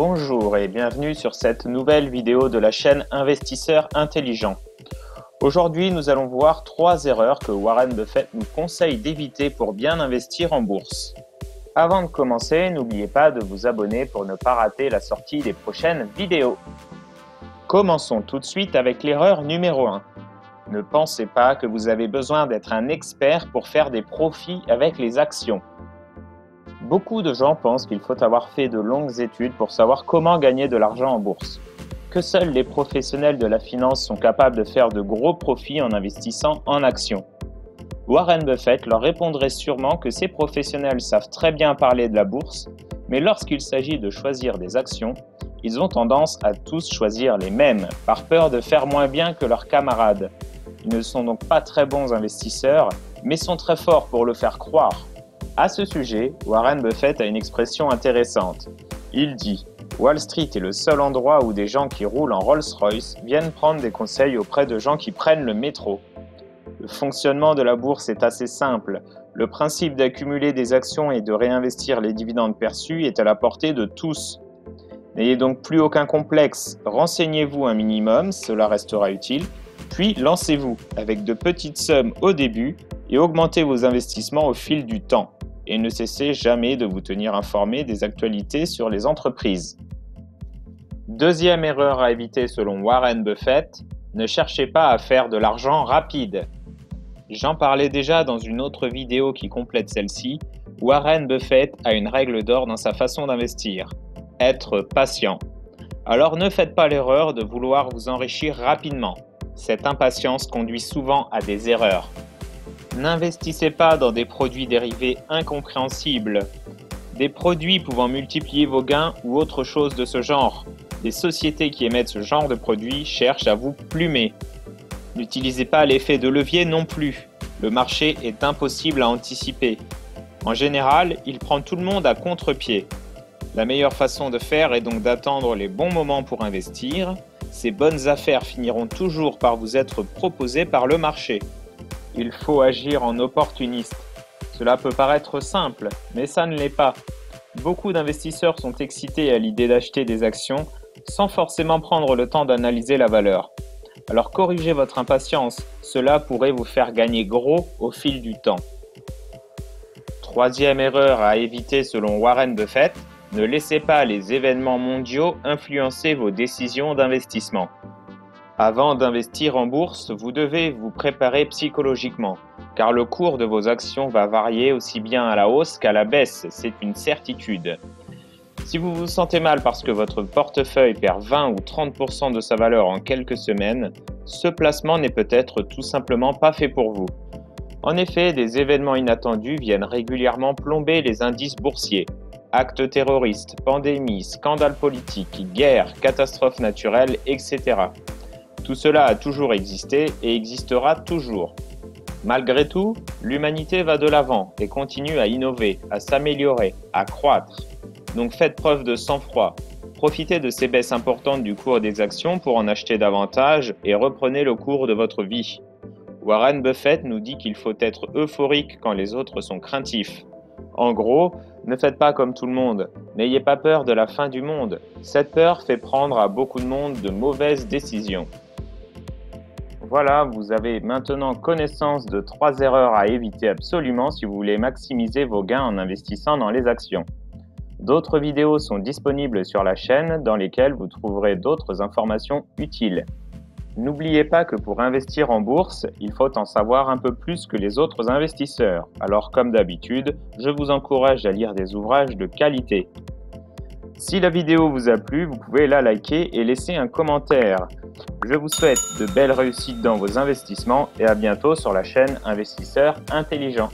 Bonjour et bienvenue sur cette nouvelle vidéo de la chaîne Investisseurs Intelligents. Aujourd'hui, nous allons voir 3 erreurs que Warren Buffett nous conseille d'éviter pour bien investir en bourse. Avant de commencer, n'oubliez pas de vous abonner pour ne pas rater la sortie des prochaines vidéos. Commençons tout de suite avec l'erreur numéro 1. Ne pensez pas que vous avez besoin d'être un expert pour faire des profits avec les actions. Beaucoup de gens pensent qu'il faut avoir fait de longues études pour savoir comment gagner de l'argent en bourse, que seuls les professionnels de la finance sont capables de faire de gros profits en investissant en actions. Warren Buffett leur répondrait sûrement que ces professionnels savent très bien parler de la bourse, mais lorsqu'il s'agit de choisir des actions, ils ont tendance à tous choisir les mêmes, par peur de faire moins bien que leurs camarades. Ils ne sont donc pas très bons investisseurs, mais sont très forts pour le faire croire. À ce sujet, Warren Buffett a une expression intéressante. Il dit « Wall Street est le seul endroit où des gens qui roulent en Rolls-Royce viennent prendre des conseils auprès de gens qui prennent le métro. » Le fonctionnement de la bourse est assez simple. Le principe d'accumuler des actions et de réinvestir les dividendes perçus est à la portée de tous. N'ayez donc plus aucun complexe, renseignez-vous un minimum, cela restera utile, puis lancez-vous avec de petites sommes au début et augmentez vos investissements au fil du temps. Et ne cessez jamais de vous tenir informé des actualités sur les entreprises. Deuxième erreur à éviter selon Warren Buffett, ne cherchez pas à faire de l'argent rapide. J'en parlais déjà dans une autre vidéo qui complète celle-ci. Warren Buffett a une règle d'or dans sa façon d'investir, être patient. Alors ne faites pas l'erreur de vouloir vous enrichir rapidement. Cette impatience conduit souvent à des erreurs. N'investissez pas dans des produits dérivés incompréhensibles, des produits pouvant multiplier vos gains ou autre chose de ce genre. Les sociétés qui émettent ce genre de produits cherchent à vous plumer. N'utilisez pas l'effet de levier non plus. Le marché est impossible à anticiper. En général, il prend tout le monde à contre-pied. La meilleure façon de faire est donc d'attendre les bons moments pour investir. Ces bonnes affaires finiront toujours par vous être proposées par le marché. Il faut agir en opportuniste. Cela peut paraître simple, mais ça ne l'est pas. Beaucoup d'investisseurs sont excités à l'idée d'acheter des actions sans forcément prendre le temps d'analyser la valeur. Alors corrigez votre impatience, cela pourrait vous faire gagner gros au fil du temps. Troisième erreur à éviter selon Warren Buffett, ne laissez pas les événements mondiaux influencer vos décisions d'investissement. Avant d'investir en bourse, vous devez vous préparer psychologiquement, car le cours de vos actions va varier aussi bien à la hausse qu'à la baisse, c'est une certitude. Si vous vous sentez mal parce que votre portefeuille perd 20 ou 30% de sa valeur en quelques semaines, ce placement n'est peut-être tout simplement pas fait pour vous. En effet, des événements inattendus viennent régulièrement plomber les indices boursiers. Actes terroristes, pandémies, scandales politiques, guerres, catastrophes naturelles, etc. Tout cela a toujours existé et existera toujours. Malgré tout, l'humanité va de l'avant et continue à innover, à s'améliorer, à croître. Donc faites preuve de sang-froid. Profitez de ces baisses importantes du cours des actions pour en acheter davantage et reprenez le cours de votre vie. Warren Buffett nous dit qu'il faut être euphorique quand les autres sont craintifs. En gros, ne faites pas comme tout le monde. N'ayez pas peur de la fin du monde. Cette peur fait prendre à beaucoup de monde de mauvaises décisions. Voilà, vous avez maintenant connaissance de 3 erreurs à éviter absolument si vous voulez maximiser vos gains en investissant dans les actions. D'autres vidéos sont disponibles sur la chaîne dans lesquelles vous trouverez d'autres informations utiles. N'oubliez pas que pour investir en bourse, il faut en savoir un peu plus que les autres investisseurs. Alors comme d'habitude, je vous encourage à lire des ouvrages de qualité. Si la vidéo vous a plu, vous pouvez la liker et laisser un commentaire. Je vous souhaite de belles réussites dans vos investissements et à bientôt sur la chaîne Investisseurs Intelligents.